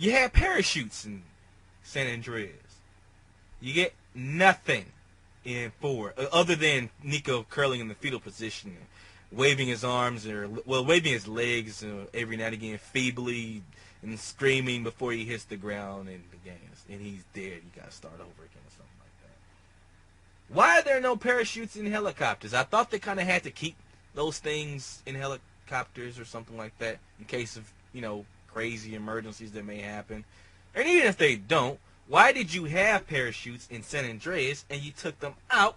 You had parachutes in San Andreas. You get nothing in 4, other than Nico curling in the fetal position, waving his arms, or waving his legs every now and again, feebly, and screaming before he hits the ground and the game, and he's dead. You gotta start over again or something like that. Why are there no parachutes in helicopters? I thought they kind of had to keep those things in helicopters or something like that in case of, crazy emergencies that may happen. And even if they don't, why did you have parachutes in San Andreas and you took them out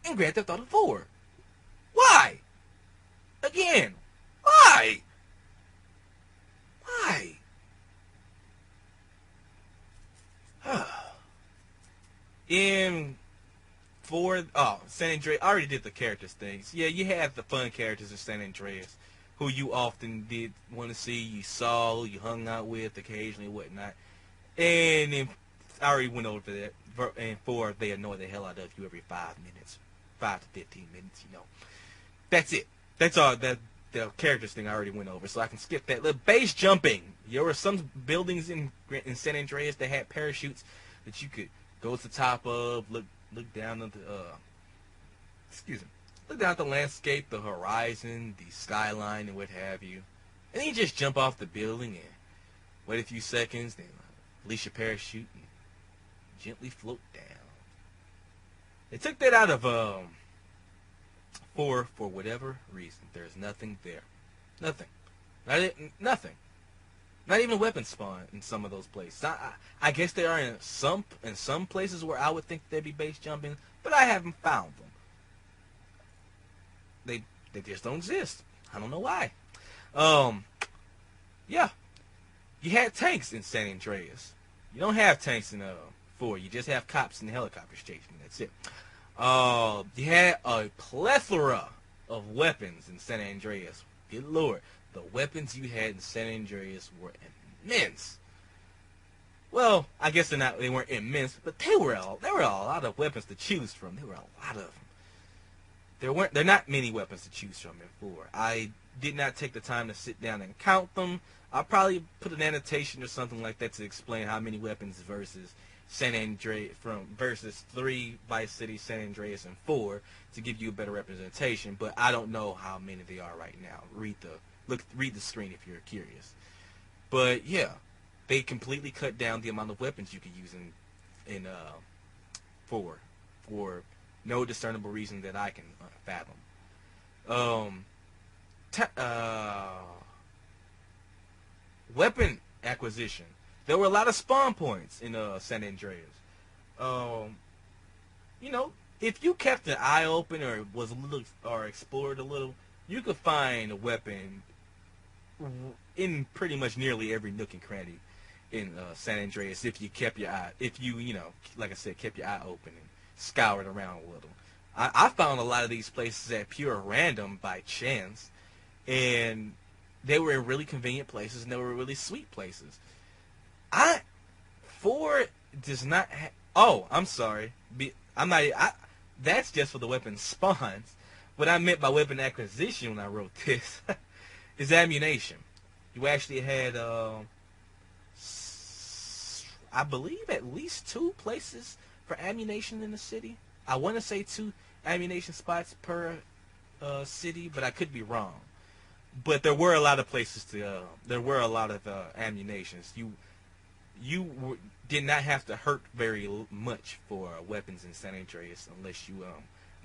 in Grand Theft Auto 4? Why? Again, why? Why? In San Andreas, I already did the characters things. Yeah, you have the fun characters in San Andreas, who you often did want to see, you saw, you hung out with occasionally, whatnot. And then I already went over that. And 4, they annoy the hell out of you every 5 minutes, 5 to 15 minutes. That's it. That's all. The characters thing I already went over, so I can skip that. The base jumping. There were some buildings in San Andreas that had parachutes that you could go to the top of, look down at look down at the landscape, the horizon, the skyline, and what have you. And then you just jump off the building and wait a few seconds, then release your parachute and gently float down. They took that out of 4 for whatever reason. There's nothing there. Nothing. Nothing. Not even a weapon spawn in some of those places. I guess they are in some places where I would think there'd be base jumping, but I haven't found them. They just don't exist. I don't know why. Yeah. You had tanks in San Andreas. You don't have tanks in 4. You just have cops and helicopters chasing. That's it. You had a plethora of weapons in San Andreas. Good lord. The weapons you had in San Andreas were immense. Well, I guess they weren't immense, but there were a lot of weapons to choose from. There were a lot of them. There are not many weapons to choose from in 4. I did not take the time to sit down and count them. I'll probably put an annotation or something like that to explain how many weapons versus San Andreas versus 3 Vice City, San Andreas, and 4 to give you a better representation. But I don't know how many they are right now. Read the screen if you're curious. But yeah, they completely cut down the amount of weapons you could use in 4 for no discernible reason that I can fathom. Weapon acquisition. There were a lot of spawn points in San Andreas. If you kept an eye open or explored a little, you could find a weapon in pretty much nearly every nook and cranny in San Andreas if you kept your eye, like I said, kept your eye open and scoured around a little. I found a lot of these places at pure random by chance, and they were in really convenient places and they were really sweet places. 4 does not I'm sorry. That's just for the weapon spawns. What I meant by weapon acquisition when I wrote this is ammunition. You actually had, I believe, at least 2 places for ammunition in the city. I want to say 2 ammunition spots per city, but I could be wrong. But there were a lot of places there were a lot of ammunitions. You did not have to hurt very much for weapons in San Andreas unless you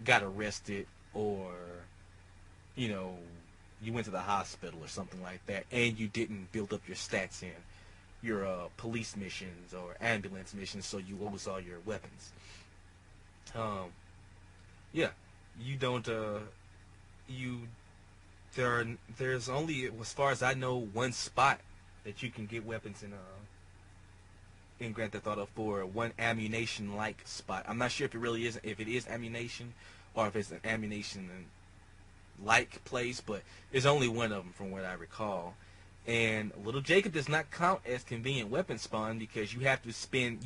got arrested or you went to the hospital or something like that, and you didn't build up your stats in your police missions or ambulance missions, so you lose all your weapons. Yeah, you don't. There's only, as far as I know, 1 spot that you can get weapons in Grand Theft Auto 4, 1 ammunition-like spot. I'm not sure if it is ammunition or if it's an ammunition-like place, but there's only 1 of them from what I recall. And Little Jacob does not count as convenient weapon spawn because you have to spend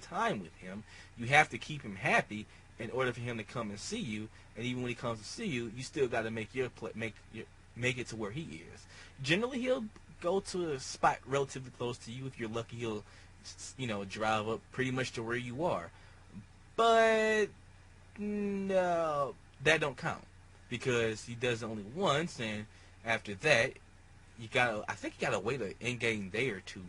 time with him. You have to keep him happy in order for him to come and see you. And even when he comes to see you, you still got to make it to where he is. Generally, he'll go to a spot relatively close to you. If you're lucky, he'll, drive up pretty much to where you are. But no, that don't count because he does it only once, and after that, I think you gotta wait an in-game day or two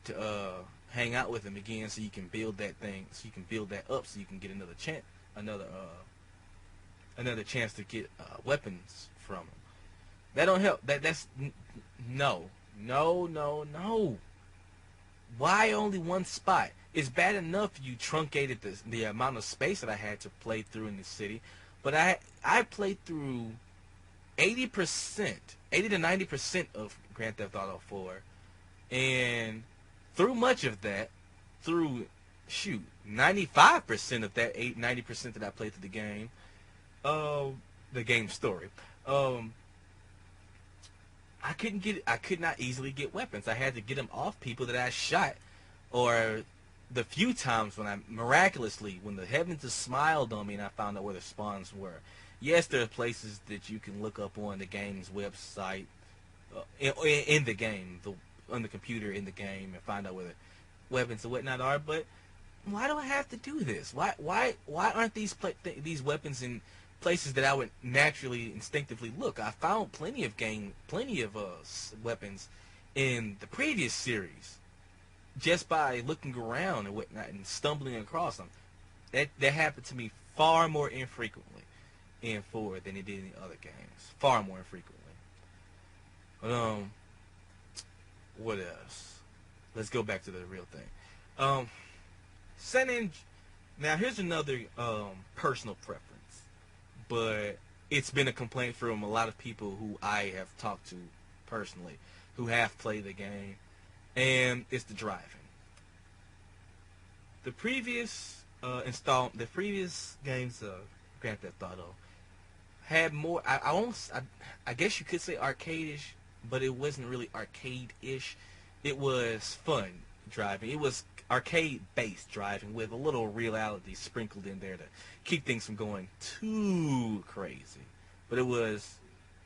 to hang out with him again, so you can build that thing, so you can build that up, so you can get another chance to get weapons from him. That don't help. No. Why only one spot? It's bad enough you truncated the amount of space that I had to play through in the city, but I played through 80 to 90% of Grand Theft Auto 4, and through much of that, 95% of that 90% that I played through the game story. I could not easily get weapons. I had to get them off people that I shot, or the few times when when the heavens have smiled on me and I found out where the spawns were. Yes, there are places that you can look up on the game's website, in the game, on the computer in the game, and find out where the weapons and whatnot are. But why do I have to do this? Why aren't these weapons in places that I would naturally, instinctively look? I found plenty of weapons in the previous series just by looking around and whatnot and stumbling across them. That happened to me far more infrequently in 4 than it did in the other games. Far more infrequently. What else? Let's go back to the real thing. Now here's another personal preference, but it's been a complaint from a lot of people who I have talked to personally, who have played the game, and it's the driving. The previous games of Grand Theft Auto had more. I guess you could say arcade-ish, but it wasn't really arcade-ish. It was fun driving. It was arcade-based driving with a little reality sprinkled in there to keep things from going too crazy. But it was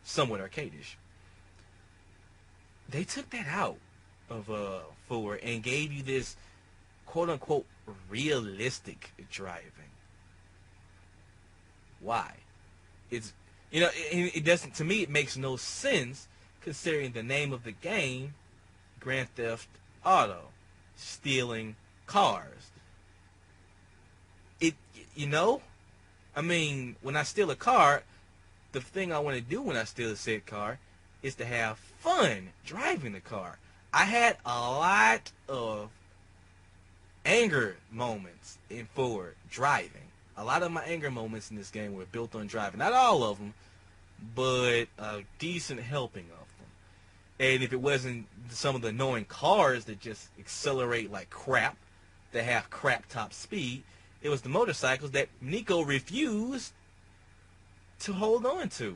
somewhat arcade-ish. They took that out of 4 and gave you this quote-unquote realistic driving. Why? It doesn't, to me, it makes no sense considering the name of the game, Grand Theft Auto, stealing cars. When I steal a car, the thing I want to do when I steal a said car is to have fun driving the car. I had a lot of anger moments in 4 driving. A lot of my anger moments in this game were built on driving. Not all of them, but a decent helping of them. And if it wasn't some of the annoying cars that just accelerate like crap, that have crap top speed, it was the motorcycles that Nico refused to hold on to.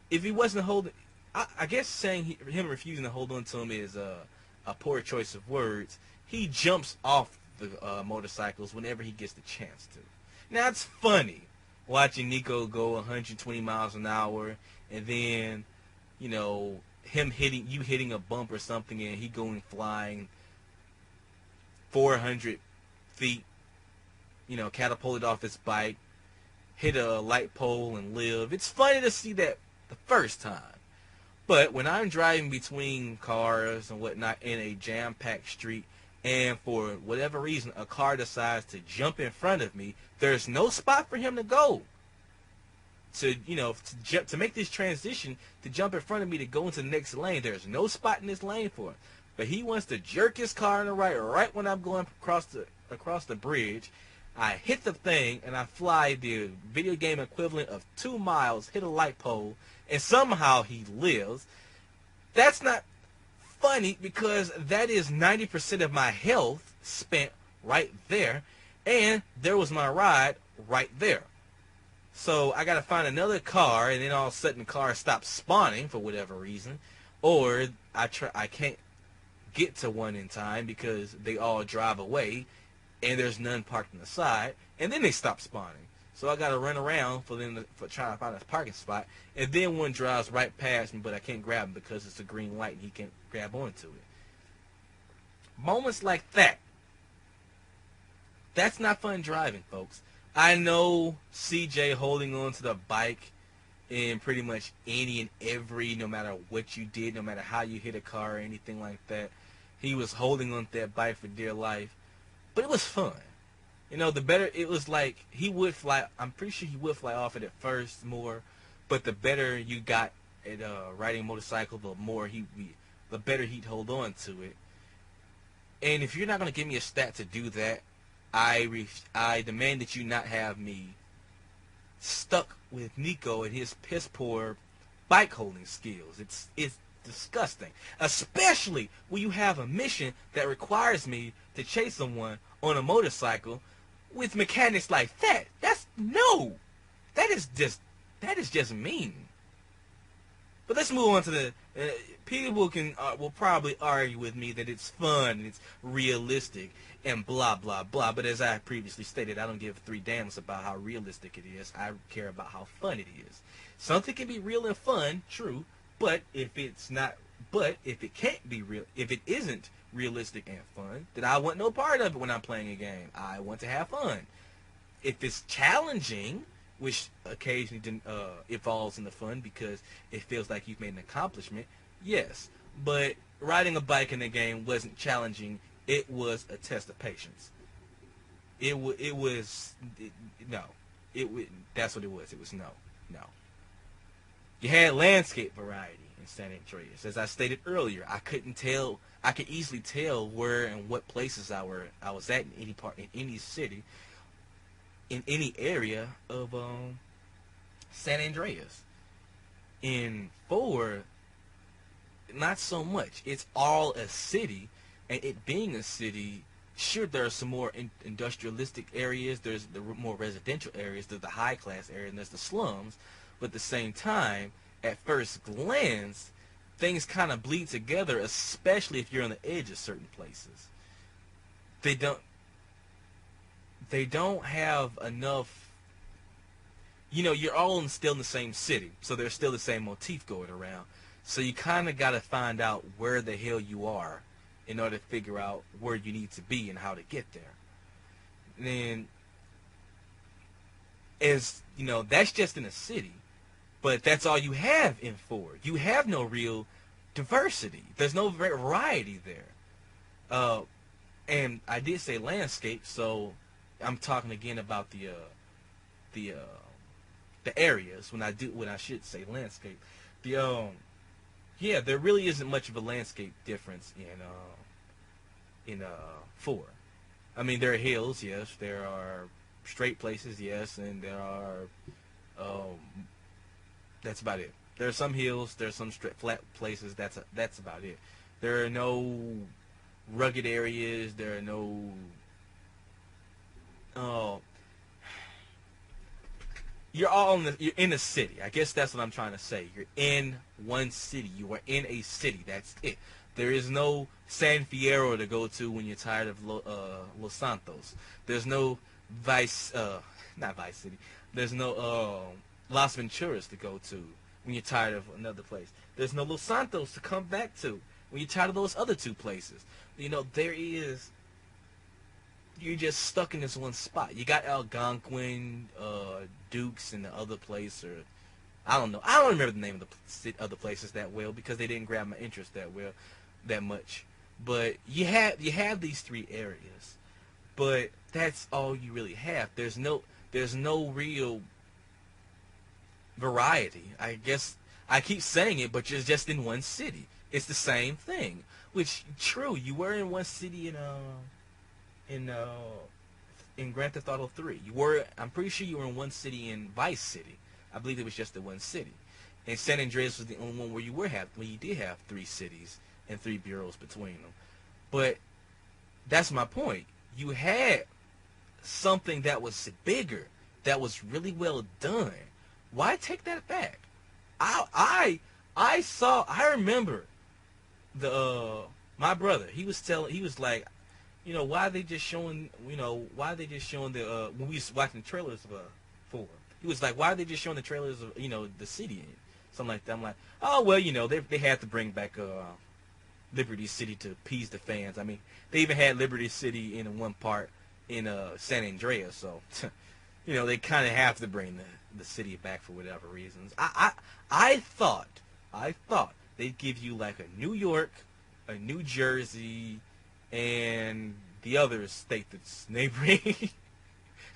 If he wasn't holding, I guess saying him refusing to hold on to him is a poor choice of words. He jumps off the motorcycles whenever he gets the chance to. Now it's funny watching Nico go 120 miles an hour, and then him hitting a bump or something, and he going flying 400 feet, catapulted off his bike, hit a light pole and live. It's funny to see that the first time. But when I'm driving between cars and whatnot in a jam-packed street, and for whatever reason a car decides to jump in front of me, there's no spot for him to go. To make this transition, to jump in front of me to go into the next lane, there's no spot in this lane for him. But he wants to jerk his car on the right when I'm going across the bridge. I hit the thing, and I fly the video game equivalent of 2 miles, hit a light pole, and somehow he lives. That's not funny, because that is 90% of my health spent right there, and there was my ride right there. So I got to find another car, and then all of a sudden the car stops spawning for whatever reason, or I can't get to one in time because they all drive away, and there's none parked on the side, and then they stop spawning. So I gotta run around for them for trying to find a parking spot, and then one drives right past me, but I can't grab him because it's a green light and he can't grab onto it. Moments like that. That's not fun driving, folks. I know CJ holding on to the bike in pretty much any and every, no matter what you did, no matter how you hit a car or anything like that. He was holding on to that bike for dear life. But it was fun. You know, the better, it was like, he would fly, I'm pretty sure he would fly off it at first more, but the better you got at riding a motorcycle, the better he'd hold on to it. And if you're not going to give me a stat to do that, I demand that you not have me stuck with Nico and his piss poor bike holding skills. It's disgusting, especially when you have a mission that requires me to chase someone on a motorcycle with mechanics like that. That is just mean. But let's move on to the people will probably argue with me that it's fun, it's realistic, and blah blah blah. But as I previously stated, I don't give three damns about how realistic it is. I care about how fun it is. Something can be real and fun, true, but if it can't be real, if it isn't realistic and fun, then I want no part of it when I'm playing a game. I want to have fun. If it's challenging, which occasionally evolves into fun because it feels like you've made an accomplishment, yes. But riding a bike in the game wasn't challenging. It was a test of patience. That's what it was. It was no. You had landscape variety in San Andreas. As I stated earlier, I could easily tell where and what places I was at in any city, in any area of San Andreas. In 4, not so much. It's all a city, and it being a city, sure, there are some more industrialistic areas, there's the more residential areas, there's the high class area, and there's the slums. But at the same time, at first glance, things kind of bleed together, especially if you're on the edge of certain places. They don't have enough, you're all still in the same city, so there's still the same motif going around. So you kind of got to find out where the hell you are in order to figure out where you need to be and how to get there. And then, that's just in a city, but that's all you have in 4. You have no real diversity. There's no variety there. And I did say landscape, so I'm talking again about the areas when I should say landscape. There really isn't much of a landscape difference in 4. I mean, there are hills, yes. There are straight places, yes, and there are that's about it. There are some hills, there are some straight flat places. That's about it. There are no rugged areas. There are no you're in a city. I guess that's what I'm trying to say. You're in one city. You are in a city. That's it. There is no San Fierro to go to when you're tired of Los Santos. There's no not Vice City. There's no Las Venturas to go to when you're tired of another place. There's no Los Santos to come back to when you're tired of those other 2 places. You're just stuck in this one spot. You got Algonquin, Dukes, and the other place, or I don't know. I don't remember the name of the other places that well because they didn't grab my interest that much. But you have these 3 areas, but that's all you really have. There's no real variety. I guess I keep saying it, but you're just in one city. It's the same thing. Which, true, you were in one city in Grand Theft Auto 3. I'm pretty sure you were in one city in Vice City. I believe it was just the one city. And San Andreas was the only one where you did have 3 cities and 3 bureaus between them. But that's my point. You had something that was bigger, that was really well done. Why take that back? I remember my brother. He was like, why are they just showing the when we was watching the trailers 4. He was like, why are they just showing the trailers of, the city? Something like that. I'm like, oh, well, they had to bring back Liberty City to appease the fans. I mean, they even had Liberty City in one part in San Andreas, so, they kind of have to bring the city back for whatever reasons. I thought they'd give you like a New York, a New Jersey, and the other state that's neighboring,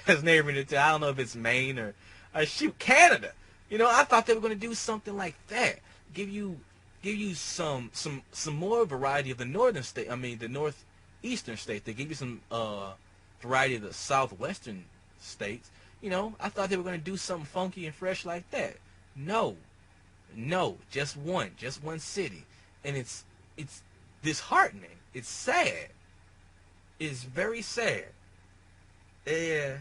that's neighboring it to. I don't know if it's Maine or Canada. I thought they were going to do something like that. Give you some more variety of the northern state. I mean, the northeastern states. They give you some variety of the southwestern states. I thought they were going to do something funky and fresh like that. No, just one city, and it's disheartening. It's sad. It's very sad. Yeah.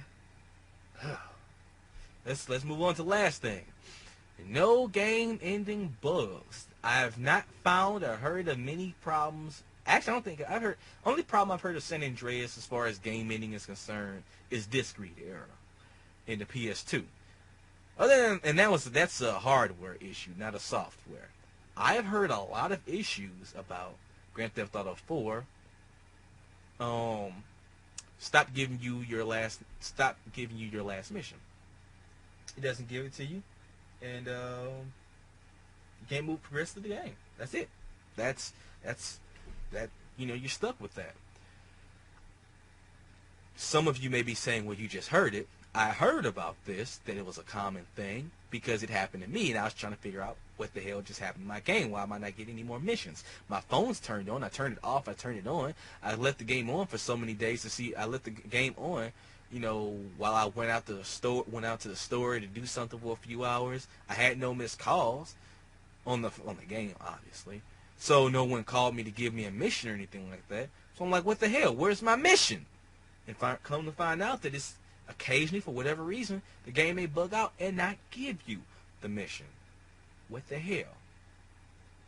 Let's move on to the last thing. No game-ending bugs. I have not found or heard of many problems. Actually, I don't think I've heard. Only problem I've heard of San Andreas as far as game ending is concerned is disk read error in the PS2. That's a hardware issue, not a software. I have heard a lot of issues about Grand Theft Auto 4. Stop giving you your last mission. It doesn't give it to you, and you can't move progress through the game. That's it. That's you're stuck with that. Some of you may be saying, well, you just heard it. I heard about this, that it was a common thing, because it happened to me, and I was trying to figure out what the hell just happened to my game. Why am I not getting any more missions? My phone's turned on. I turned it off. I turned it on. I left the game on for so many days to see. I left the game on, while I went out to the store to do something for a few hours. I had no missed calls on the game, obviously. So no one called me to give me a mission or anything like that. So I'm like, what the hell? Where's my mission? And come to find out that it's occasionally, for whatever reason, the game may bug out and not give you the mission. What the hell?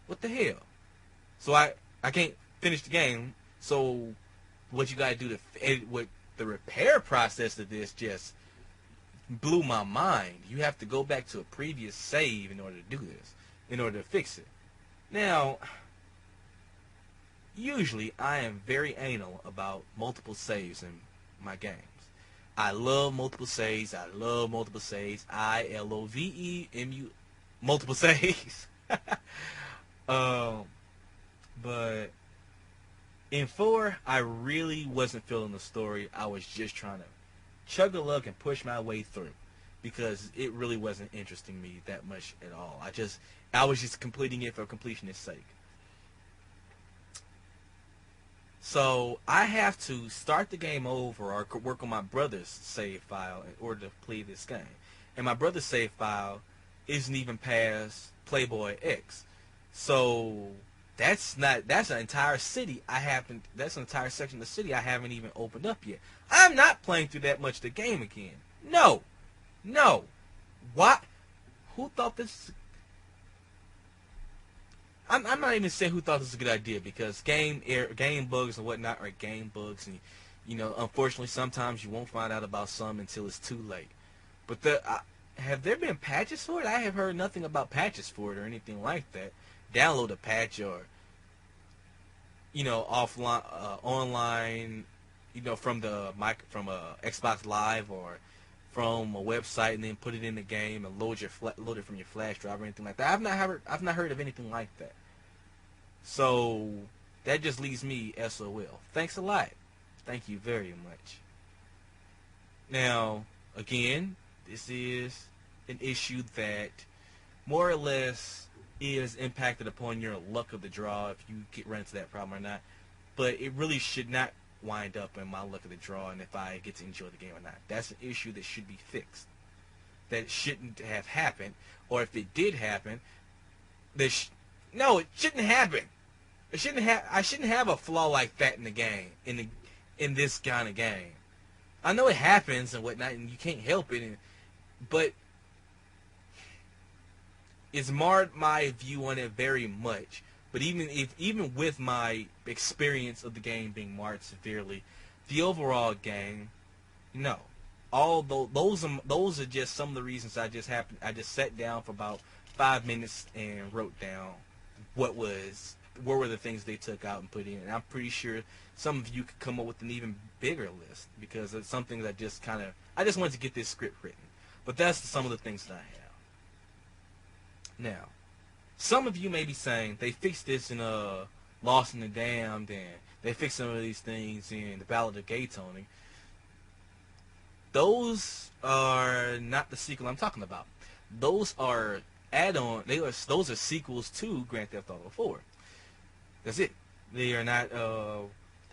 What the hell? So I can't finish the game. So what you gotta do what the repair process of this just blew my mind. You have to go back to a previous save in order to do this, in order to fix it. Now, usually I am very anal about multiple saves in my games. I love multiple saves. ILOVEMU, multiple saves. But in 4, I really wasn't feeling the story. I was just trying to chug the luck and push my way through, because it really wasn't interesting me that much at all. I was just completing it for completionist sake. So I have to start the game over or work on my brother's save file in order to play this game. And my brother's save file isn't even past Playboy X. So that's an entire city that's an entire section of the city I haven't even opened up yet. I'm not playing through that much of the game again. No. What? Who thought this? I'm not even saying who thought this was a good idea, because game bugs and whatnot are game bugs, and unfortunately sometimes you won't find out about some until it's too late. But have there been patches for it? I have heard nothing about patches for it or anything like that. Download a patch or offline, online, from Xbox Live or from a website, and then put it in the game and load it from your flash drive or anything like that. I've not heard of anything like that. So that just leaves me SOL. Thanks a lot. Thank you very much. Now, again, this is an issue that more or less is impacted upon your luck of the draw, if you run into that problem or not. But it really should not wind up in my luck of the draw and if I get to enjoy the game or not. That's an issue that should be fixed. That shouldn't have happened. Or if it did happen, no, it shouldn't happen. I shouldn't have a flaw like that in the game, in this kind of game. I know it happens and whatnot, and you can't help it, but it's marred my view on it very much. But even with my experience of the game being marred severely, the overall game, no. those are just some of the reasons I just sat down for about 5 minutes and wrote down what were the things they took out and put in. And I'm pretty sure some of you could come up with an even bigger list, because it's something that I just wanted to get this script written. But that's some of the things that I have. Now, some of you may be saying they fixed this in Lost in the Damned, and they fixed some of these things in the Ballad of Gay Tony. Those are not the sequel I'm talking about. Those are add-on. Those are sequels to Grand Theft Auto 4. That's it. They are not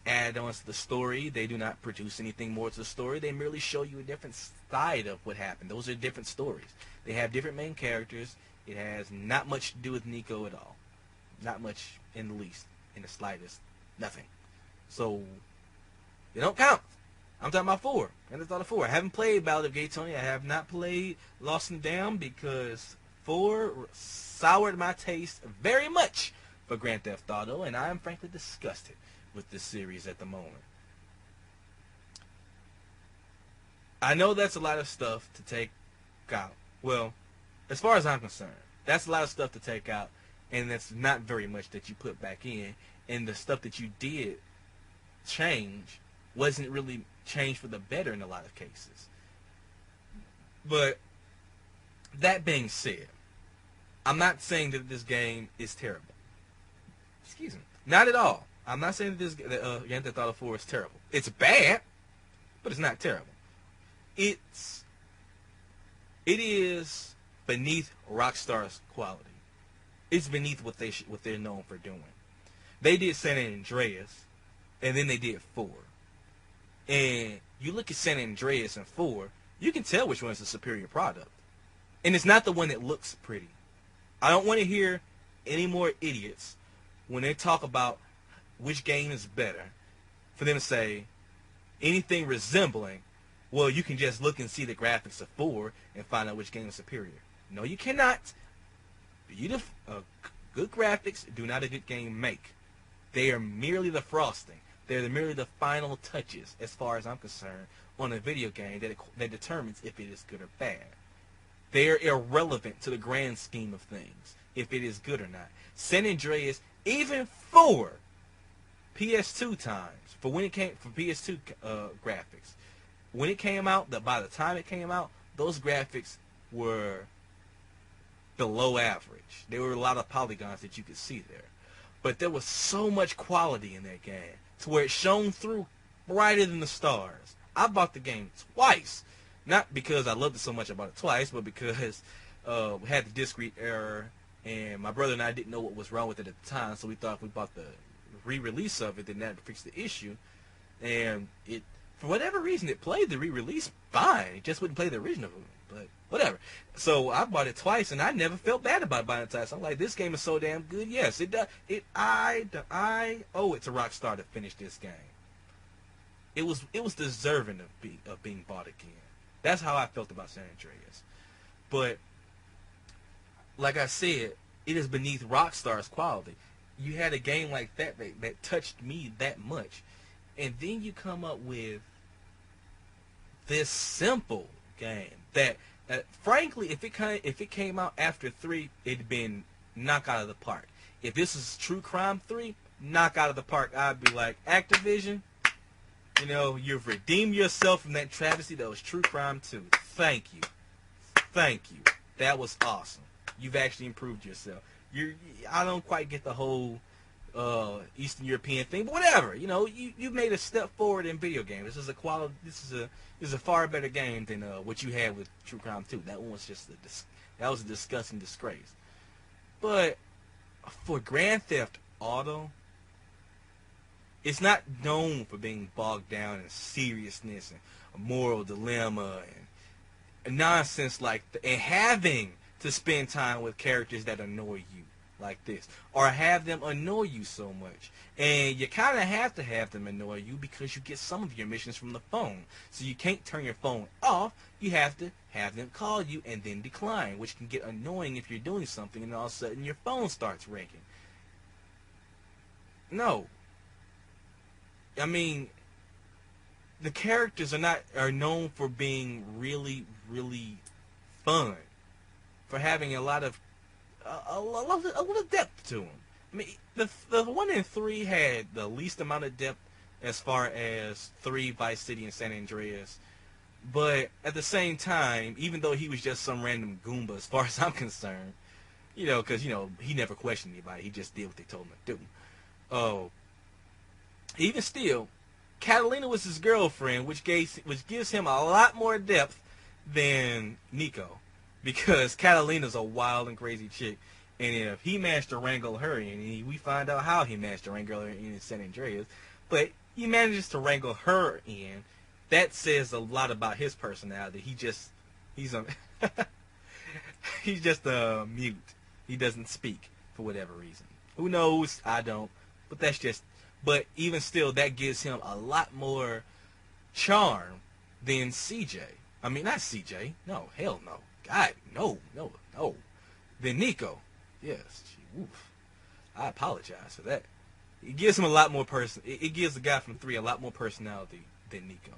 add-ons to the story. They do not produce anything more to the story. They merely show you a different side of what happened. Those are different stories. They have different main characters. It has not much to do with Nico at all. Not much in the least, in the slightest. Nothing. So, they don't count. I'm talking about 4. Grand Theft Auto 4. I haven't played Ballad of Gay Tony. I have not played Lost in the Damned because 4 soured my taste very much for Grand Theft Auto, and I am frankly disgusted with this series at the moment. I know that's a lot of stuff to take out. Well, as far as I'm concerned, that's a lot of stuff to take out, and that's not very much that you put back in, and the stuff that you did change wasn't really changed for the better in a lot of cases. But that being said, I'm not saying that this game is terrible. Excuse me. Not at all. I'm not saying that Grand Theft Auto 4 is terrible. It's bad, but it's not terrible. It is beneath Rockstar's quality. It's beneath what they're known for doing. They did San Andreas, and then they did 4. And you look at San Andreas and 4, you can tell which one is the superior product. And it's not the one that looks pretty. I don't want to hear any more idiots when they talk about which game is better for them to say anything resembling, well, you can just look and see the graphics of 4 and find out which game is superior. No, you cannot. Good graphics do not a good game make. They are merely the frosting. They're merely the final touches, as far as I'm concerned, on a video game that determines if it is good or bad. They're irrelevant to the grand scheme of things, if it is good or not. San Andreas, even for PS2 times, for PS2 graphics, when it came out, by the time it came out, those graphics were below average. There were a lot of polygons that you could see there. But there was so much quality in that game to where it shone through brighter than the stars. I bought the game twice. Not because I loved it so much I bought it twice, but because we had the disc read error, and my brother and I didn't know what was wrong with it at the time, so we thought if we bought the re-release of it, then that would fix the issue. And it, for whatever reason, it played the re-release fine. It just wouldn't play the original one, but whatever. So I bought it twice, and I never felt bad about buying it twice. I'm like, this game is so damn good. Yes, it does. I owe it to Rockstar to finish this game. It was deserving of being bought again. That's how I felt about San Andreas. But like I said, it is beneath Rockstar's quality. You had a game like that touched me that much, and then you come up with this simple game that frankly, if it came out after 3, it'd been knock out of the park. If this is True Crime 3, knock out of the park. I'd be like, Activision, you know, you've redeemed yourself from that travesty that was True Crime 2. Thank you. Thank you. That was awesome. You've actually improved yourself. I don't quite get the whole Eastern European thing, but whatever. You know, you made a step forward in video games. This is a far better game than what you had with True Crime 2. That one was just that was a disgusting disgrace. But for Grand Theft Auto, it's not known for being bogged down in seriousness and a moral dilemma and nonsense like that, and having to spend time with characters that annoy you like this, or have them annoy you so much. And you kind of have to have them annoy you because you get some of your missions from the phone. So you can't turn your phone off. You have to have them call you and then decline, which can get annoying if you're doing something and all of a sudden your phone starts ringing. No. I mean, the characters are known for being really, really fun, for having a lot of a little depth to them. I mean, the one in 3 had the least amount of depth as far as 3, Vice City, and San Andreas. But at the same time, even though he was just some random Goomba, as far as I'm concerned, because he never questioned anybody, he just did what they told him to do. Oh, even still, Catalina was his girlfriend, which gives him a lot more depth than Nico, because Catalina's a wild and crazy chick, and if he managed to wrangle her in, and we find out how he managed to wrangle her in San Andreas, but he manages to wrangle her in, that says a lot about his personality. He's a he's just a mute. He doesn't speak for whatever reason. Who knows? I don't. But even still, that gives him a lot more charm than CJ. I mean, not CJ. No, hell no. God, no. Than Nico. Yes. Oof. I apologize for that. It gives him a lot more It gives the guy from 3 a lot more personality than Nico.